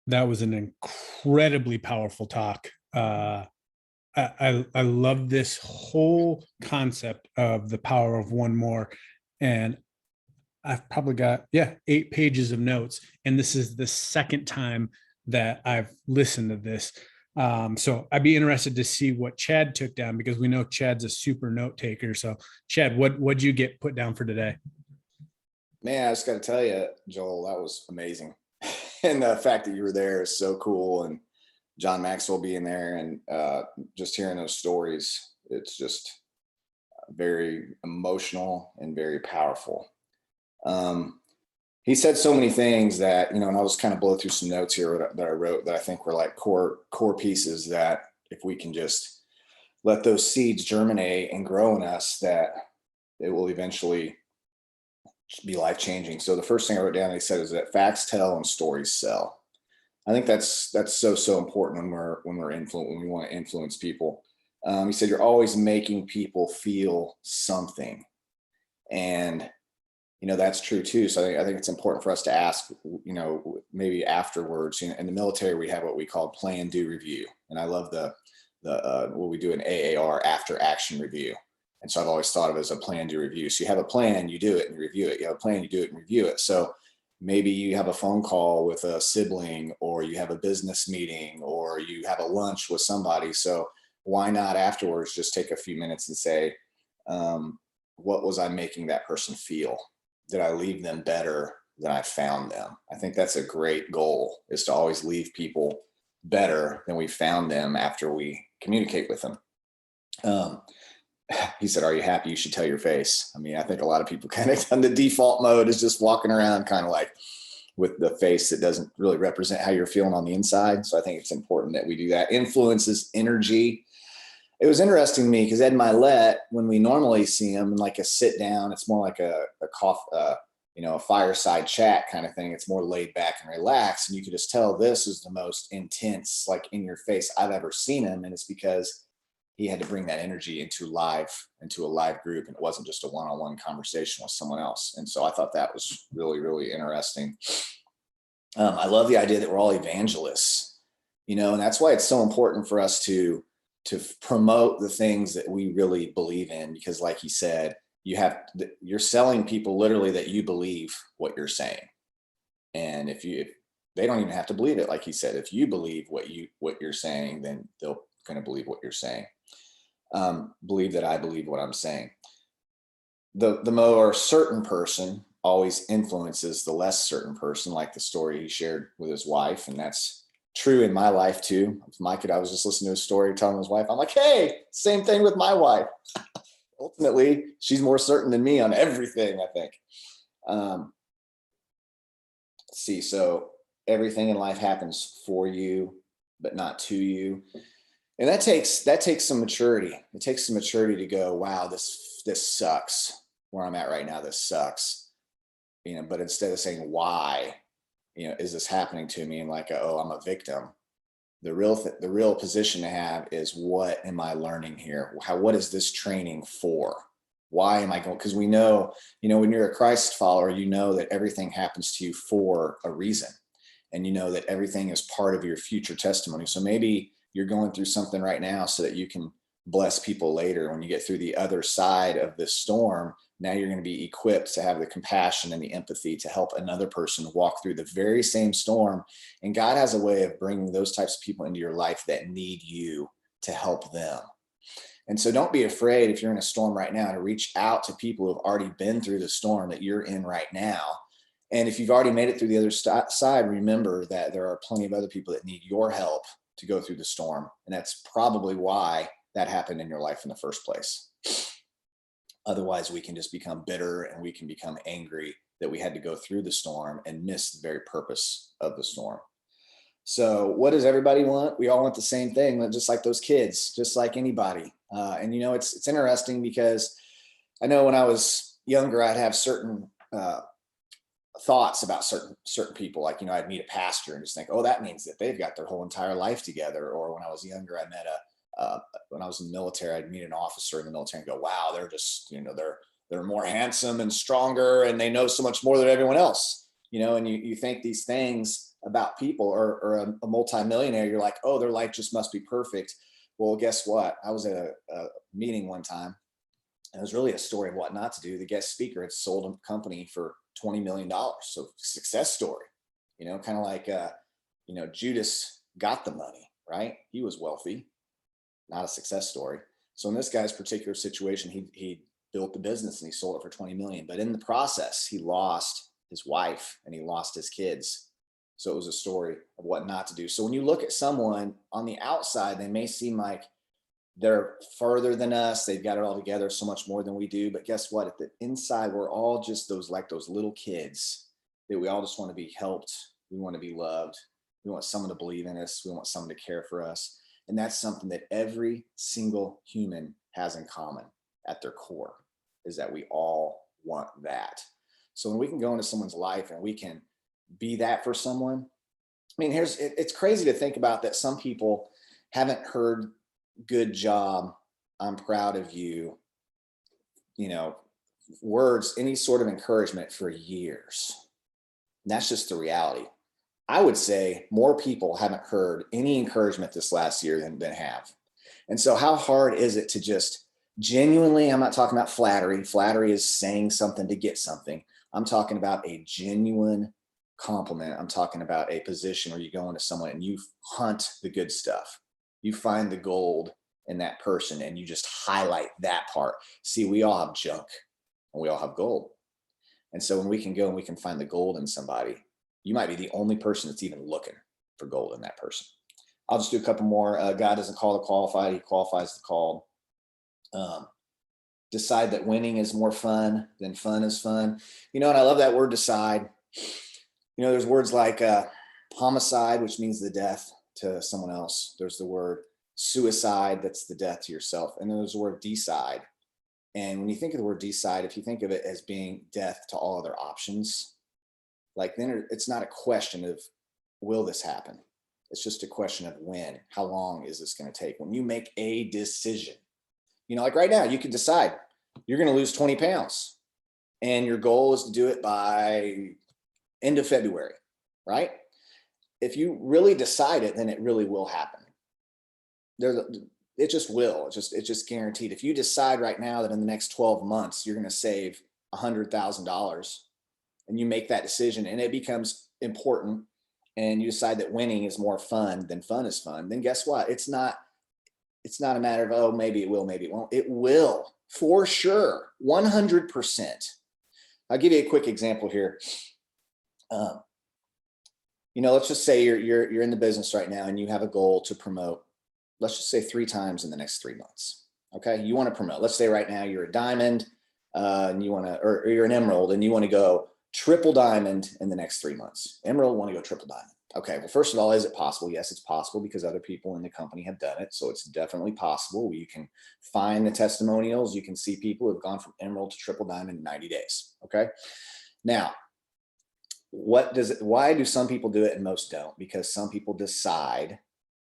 That was an incredibly powerful talk. I love this whole concept of the power of one more. And I've probably got, 8 pages of notes. And this is the second time that I've listened to this. So I'd be interested to see what Chad took down, because we know Chad's a super note taker. So Chad, what'd you get put down for today? Man, I just got to tell you, Joel, that was amazing. And the fact that you were there is so cool. And John Maxwell being there and just hearing those stories, it's just very emotional and very powerful. Um, he said so many things that, and I'll just kind of blow through some notes here that I wrote that I think were like core pieces that if we can just let those seeds germinate and grow in us, that it will eventually be life changing. So the first thing I wrote down, he said, is that facts tell and stories sell. I think that's so important when we want to influence people. He said you're always making people feel something, and that's true too. So I think it's important for us to ask, maybe afterwards. In the military, we have what we call plan, do, review, and I love the what we do in AAR, after action review. And so I've always thought of it as a plan, do, review. So you have a plan, you do it and review it. You have a plan, you do it and review it. So maybe you have a phone call with a sibling, or you have a business meeting, or you have a lunch with somebody. So why not afterwards just take a few minutes and say, what was I making that person feel? Did I leave them better than I found them? I think that's a great goal, is to always leave people better than we found them after we communicate with them. He said, are you happy? You should tell your face. I mean, I think a lot of people kind of on the default mode is just walking around kind of like with the face that doesn't really represent how you're feeling on the inside. So I think it's important that we do that. Influence is energy. It was interesting to me because Ed Mylett, when we normally see him in like a sit down, it's more like a fireside chat kind of thing. It's more laid back and relaxed. And you could just tell this is the most intense, like in your face I've ever seen him. And it's because he had to bring that energy into a live group, and it wasn't just a one-on-one conversation with someone else. And so I thought that was really, really interesting. I love the idea that we're all evangelists, and that's why it's so important for us to promote the things that we really believe in, because like he said, you're selling people literally that you believe what you're saying. And if they don't even have to believe it, like he said, if you believe what you're saying, then they're going to believe what you're saying. Believe that I believe what I'm saying. The more certain person always influences the less certain person, like the story he shared with his wife. And that's true in my life too. I was just listening to a story telling his wife, I'm like, hey, same thing with my wife. Ultimately, she's more certain than me on everything, I think. Let's see. So everything in life happens for you, but not to you. And that takes some maturity. It takes some maturity to go, wow, this sucks. Where I'm at right now, this sucks. But instead of saying why, is this happening to me? And like, oh, I'm a victim. The real position to have is, what am I learning here? What is this training for? Why am I going? Because we know, when you're a Christ follower, you know that everything happens to you for a reason. And you know that everything is part of your future testimony. So maybe you're going through something right now so that you can bless people later. When you get through the other side of this storm, now you're going to be equipped to have the compassion and the empathy to help another person walk through the very same storm. And God has a way of bringing those types of people into your life that need you to help them. And so don't be afraid, if you're in a storm right now, to reach out to people who have already been through the storm that you're in right now. And if you've already made it through the other side, remember that there are plenty of other people that need your help to go through the storm. And that's probably why that happened in your life in the first place. Otherwise, we can just become bitter, and we can become angry that we had to go through the storm and miss the very purpose of the storm. So what does everybody want? We all want the same thing, just like those kids, just like anybody. And it's interesting, because I know when I was younger, I'd have certain thoughts about certain people. Like, I'd meet a pastor and just think, oh, that means that they've got their whole entire life together. Or when I was younger, I met when I was in the military, I'd meet an officer in the military and go, wow, they're just, they're more handsome and stronger, and they know so much more than everyone else, and you think these things about people, or a multimillionaire, you're like, oh, their life just must be perfect. Well, guess what? I was at a meeting one time, and it was really a story of what not to do. The guest speaker had sold a company for $20 million. So success story, kind of like, Judas got the money, right? He was wealthy, not a success story. So in this guy's particular situation, he built the business and he sold it for 20 million. But in the process, he lost his wife and he lost his kids. So it was a story of what not to do. So when you look at someone on the outside, they may seem like they're further than us. They've got it all together so much more than we do. But guess what? At the inside, we're all just those little kids that we all just want to be helped. We want to be loved. We want someone to believe in us. We want someone to care for us. And that's something that every single human has in common at their core, is that we all want that. So when we can go into someone's life and we can be that for someone, I mean, it's crazy to think about that some people haven't heard good job, I'm proud of you, words, any sort of encouragement for years. And that's just the reality. I would say more people haven't heard any encouragement this last year than have. And so how hard is it to just genuinely, I'm not talking about flattery. Flattery is saying something to get something. I'm talking about a genuine compliment. I'm talking about a position where you go into someone and you hunt the good stuff. You find the gold in that person and you just highlight that part. See, we all have junk and we all have gold. And so when we can go and we can find the gold in somebody, you might be the only person that's even looking for gold in that person. I'll just do a couple more. God doesn't call the qualified, he qualifies the called. Decide that winning is more fun than fun is fun. And I love that word decide. There's words like homicide, which means the death to someone else. There's the word suicide, that's the death to yourself. And then there's the word decide. And when you think of the word decide, if you think of it as being death to all other options, like then it's not a question of will this happen? It's just a question of when. How long is this going to take? When you make a decision, like right now, you could decide you're going to lose 20 pounds and your goal is to do it by end of February, right? If you really decide it, then it really will happen. It just will. It's just guaranteed. If you decide right now that in the next 12 months, you're going to save $100,000 and you make that decision and it becomes important and you decide that winning is more fun than fun is fun, then guess what? It's not a matter of, oh, maybe it will, maybe it won't. It will for sure. 100%. I'll give you a quick example here. Let's just say you're in the business right now and you have a goal to promote, let's just say 3 times in the next 3 months. Okay. You want to promote, let's say right now you're a diamond and you want to, or you're an emerald and you want to go triple diamond in the next 3 months. Emerald want to go triple diamond. Okay. Well, first of all, is it possible? Yes, it's possible because other people in the company have done it. So it's definitely possible. You can find the testimonials. You can see people who have gone from emerald to triple diamond in 90 days. Okay. Now, why do some people do it and most don't? Because some people decide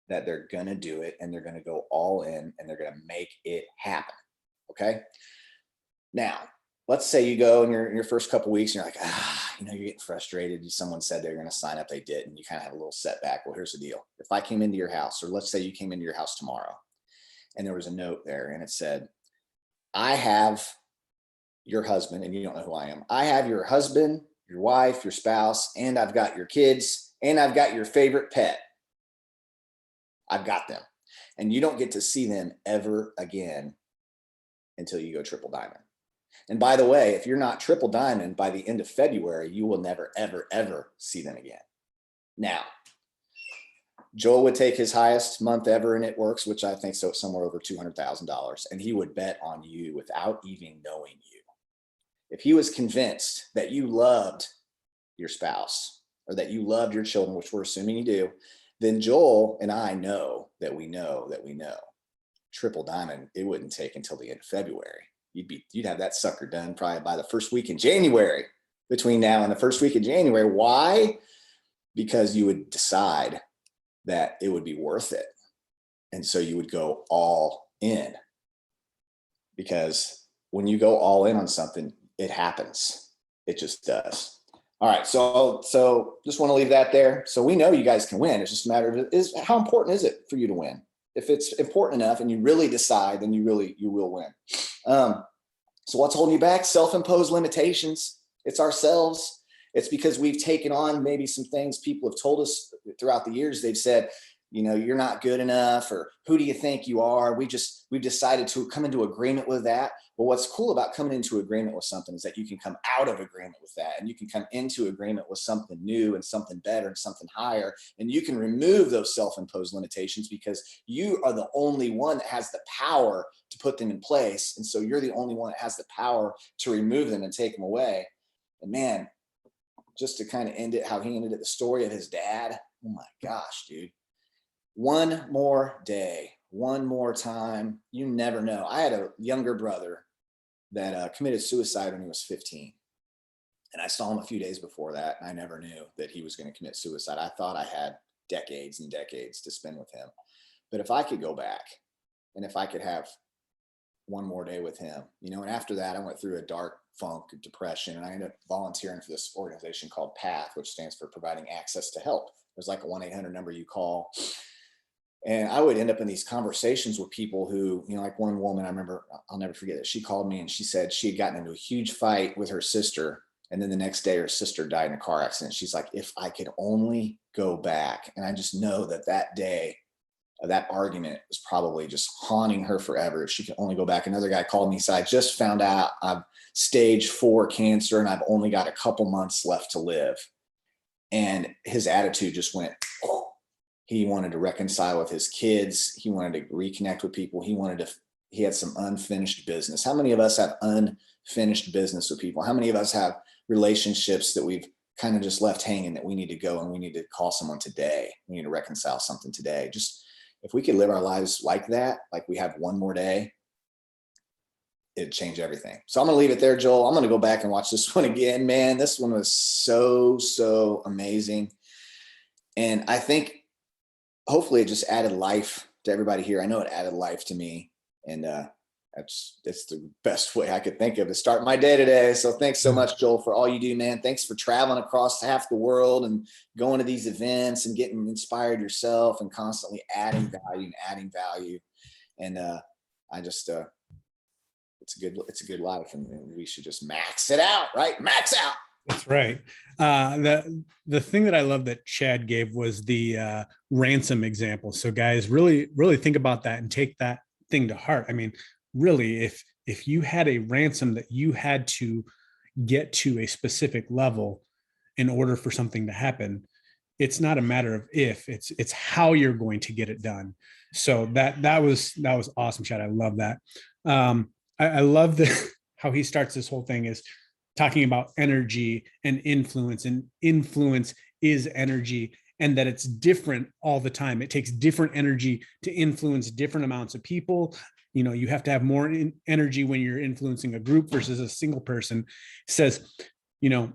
that they're going to do it and they're going to go all in and they're going to make it happen. Okay. Now, let's say you go in your first couple of weeks and you're like, you're getting frustrated. Someone said they're going to sign up. They did. And you kind of have a little setback. Well, here's the deal. If I came into your house, or let's say you came into your house tomorrow and there was a note there and it said, I have your husband, and you don't know who I am. I have your husband, your wife, your spouse, and I've got your kids, and I've got your favorite pet. I've got them. And you don't get to see them ever again until you go triple diamond. And by the way, if you're not triple diamond by the end of February, you will never, ever, ever see them again. Now, Joel would take his highest month ever in It Works, which I think so somewhere over $200,000, and he would bet on you without even knowing you. If he was convinced that you loved your spouse or that you loved your children, which we're assuming you do, then Joel and I know that we know triple diamond, it wouldn't take until the end of February. You'd have that sucker done probably by the first week in January. Between now and the first week of January. Why? Because you would decide that it would be worth it. And so you would go all in. Because when you go all in on something, it happens. It just does. All right. So just want to leave that there. So we know you guys can win. It's just a matter of how important is it for you to win? If it's important enough and you really decide, then you will win. So what's holding you back? Self-imposed limitations. It's ourselves. It's because we've taken on maybe some things people have told us throughout the years. They've said, you're not good enough, or who do you think you are? We've decided to come into agreement with that. But what's cool about coming into agreement with something is that you can come out of agreement with that, and you can come into agreement with something new and something better and something higher. And you can remove those self-imposed limitations because you are the only one that has the power to put them in place. And so you're the only one that has the power to remove them and take them away. And man, just to kind of end it, how he ended it, the story of his dad. Oh my gosh, dude. One more day, one more time. You never know. I had a younger brother that committed suicide when he was 15. And I saw him a few days before that. And I never knew that he was going to commit suicide. I thought I had decades and decades to spend with him. But if I could go back and if I could have one more day with him, and after that, I went through a dark funk, depression, and I ended up volunteering for this organization called PATH, which stands for Providing Access to Help. There's like a 1-800 number you call. And I would end up in these conversations with people who, like one woman, I remember, I'll never forget it. She called me and she said she had gotten into a huge fight with her sister. And then the next day her sister died in a car accident. She's like, if I could only go back. And I just know that day, that argument was probably just haunting her forever. If she could only go back. Another guy called me and said, I just found out I'm stage 4 cancer and I've only got a couple months left to live. And his attitude just went, oh. He wanted to reconcile with his kids. He wanted to reconnect with people. He had some unfinished business. How many of us have unfinished business with people? How many of us have relationships that we've kind of just left hanging that we need to go and we need to call someone today? We need to reconcile something today. Just if we could live our lives like that, like we have one more day, it'd change everything. So I'm going to leave it there, Joel. I'm going to go back and watch this one again. Man, this one was so amazing. And I think hopefully it just added life to everybody here. I know it added life to me. And that's the best way I could think of to start my day today. So thanks so much, Joel, for all you do, man. Thanks for traveling across half the world and going to these events and getting inspired yourself and constantly adding value. And I just, it's a good life, and we should just max it out, right? Max out. That's right. The thing that I love that Chad gave was the ransom example. So guys, really think about that and take that thing to heart. I mean, really, if you had a ransom that you had to get to a specific level in order for something to happen, it's not a matter of if, it's how you're going to get it done. So that was awesome, Chad. I love that. I love how he starts this whole thing is talking about energy and influence is energy, and that it's different all the time. It takes different energy to influence different amounts of people. You have to have more energy when you're influencing a group versus a single person. It says, you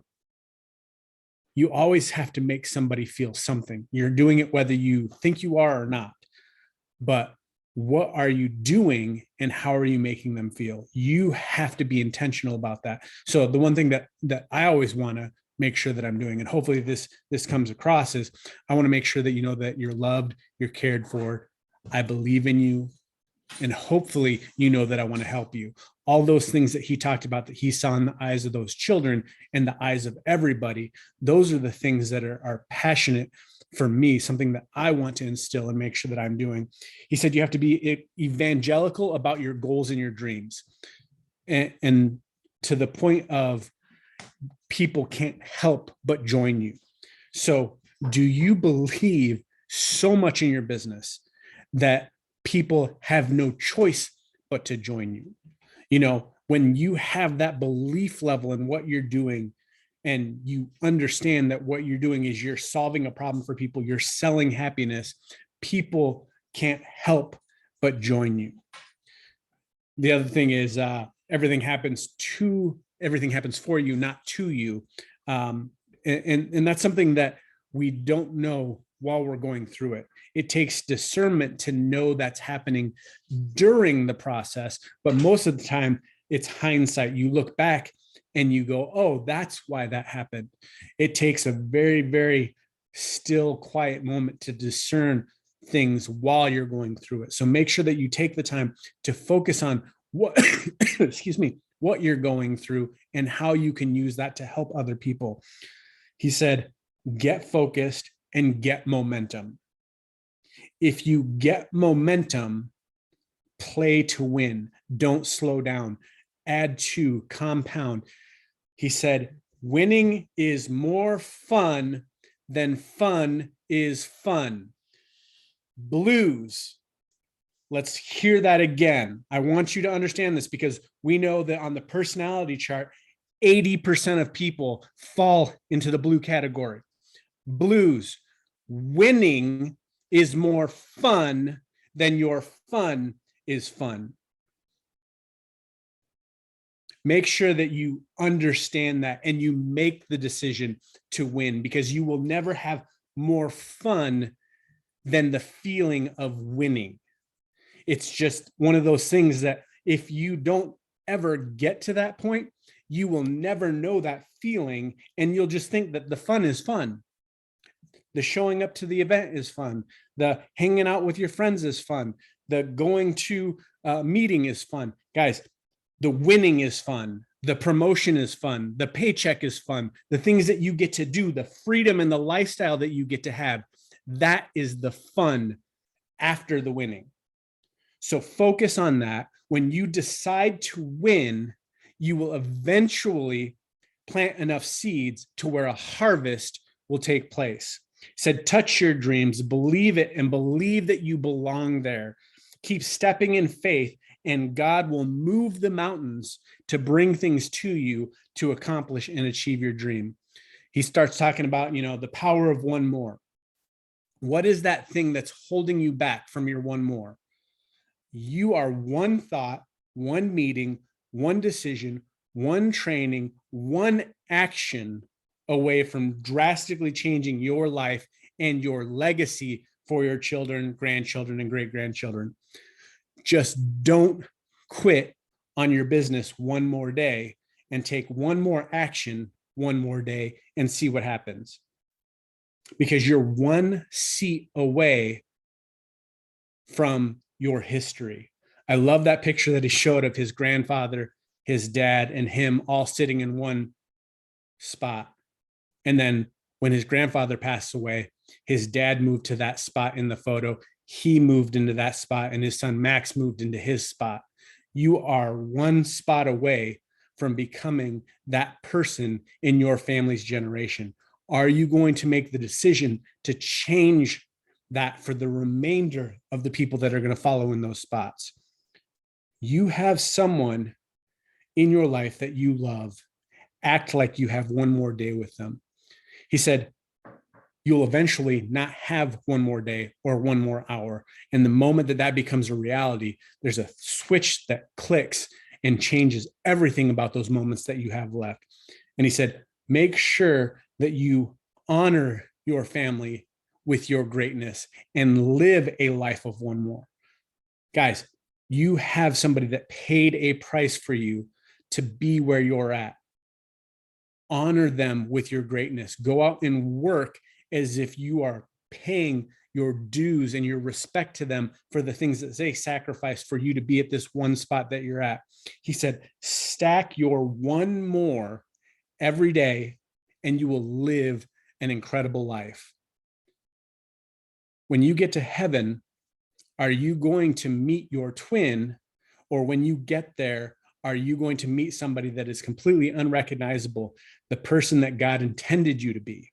always have to make somebody feel something. You're doing it whether you think you are or not. But what are you doing and how are you making them feel? You have to be intentional about that. So the one thing that I always want to make sure that I'm doing, and hopefully this comes across, is I want to make sure that you know that you're loved, you're cared for, I believe in you, and hopefully you know that I want to help you. All those things that he talked about that he saw in the eyes of those children and the eyes of everybody, those are the things that are passionate for me, something that I want to instill and make sure that I'm doing. He said you have to be evangelical about your goals and your dreams, and to the point of people can't help but join you. So do you believe so much in your business that people have no choice but to join you? When you have that belief level in what you're doing, and you understand that what you're doing is you're solving a problem for people, you're selling happiness, people can't help but join you. The other thing is everything happens for you, not to you. And that's something that we don't know while we're going through it. It takes discernment to know that's happening during the process, but most of the time it's hindsight. You look back and you go, oh, that's why that happened. It takes a very, very still, quiet moment to discern things while you're going through it. So make sure that you take the time to focus on what, excuse me, what you're going through and how you can use that to help other people. He said, get focused and get momentum. If you get momentum, play to win. Don't slow down. Add to, compound. He said, winning is more fun than fun is fun. Blues. Let's hear that again. I want you to understand this because we know that on the personality chart, 80% of people fall into the blue category. Blues. Winning is more fun than your fun is fun. Make sure that you understand that and you make the decision to win, because you will never have more fun than the feeling of winning. It's just one of those things that if you don't ever get to that point, you will never know that feeling, and you'll just think that the fun is fun. The showing up to the event is fun. The hanging out with your friends is fun. The going to a meeting is fun. Guys, the winning is fun. The promotion is fun. The paycheck is fun. The things that you get to do, the freedom and the lifestyle that you get to have, that is the fun after the winning. So focus on that. When you decide to win, you will eventually plant enough seeds to where a harvest will take place. He said, touch your dreams, believe it, and believe that you belong there. Keep stepping in faith, and God will move the mountains to bring things to you to accomplish and achieve your dream. He starts talking about, the power of one more. What is that thing that's holding you back from your one more? You are one thought, one meeting, one decision, one training, one action away from drastically changing your life and your legacy for your children, grandchildren, and great-grandchildren. Just don't quit on your business one more day, and take one more action one more day and see what happens. Because you're one seat away from your history. I love that picture that he showed of his grandfather, his dad, and him all sitting in one spot. And then when his grandfather passed away, his dad moved to that spot in the photo. He moved into that spot, and his son Max moved into his spot. You are one spot away from becoming that person in your family's generation. Are you going to make the decision to change that for the remainder of the people that are going to follow in those spots? You have someone in your life that you love. Act like you have one more day with them. He said, you'll eventually not have one more day or one more hour. And the moment that that becomes a reality, there's a switch that clicks and changes everything about those moments that you have left. And he said, make sure that you honor your family with your greatness and live a life of one more. Guys, you have somebody that paid a price for you to be where you're at. Honor them with your greatness. Go out and work as if you are paying your dues and your respect to them for the things that they sacrificed for you to be at this one spot that you're at. He said, stack your one more every day and you will live an incredible life. When you get to heaven, are you going to meet your twin? Or when you get there, are you going to meet somebody that is completely unrecognizable, the person that God intended you to be?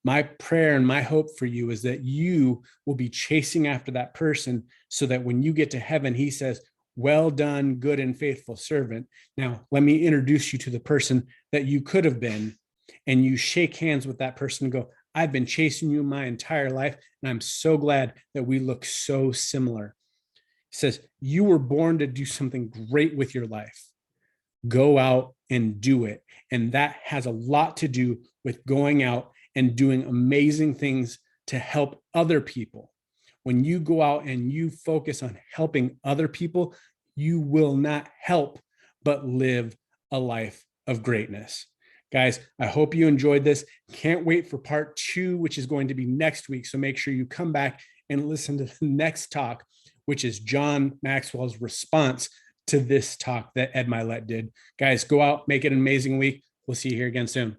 My prayer and my hope for you is that you will be chasing after that person so that when you get to heaven, he says, well done, good and faithful servant. Now, let me introduce you to the person that you could have been. And you shake hands with that person and go, I've been chasing you my entire life, and I'm so glad that we look so similar. He says, you were born to do something great with your life. Go out and do it. And that has a lot to do with going out and doing amazing things to help other people. When you go out and you focus on helping other people, you will not help but live a life of greatness. Guys, I hope you enjoyed this. Can't wait for part 2, which is going to be next week. So make sure you come back and listen to the next talk, which is John Maxwell's response to this talk that Ed Mylett did. Guys, go out, make it an amazing week. We'll see you here again soon.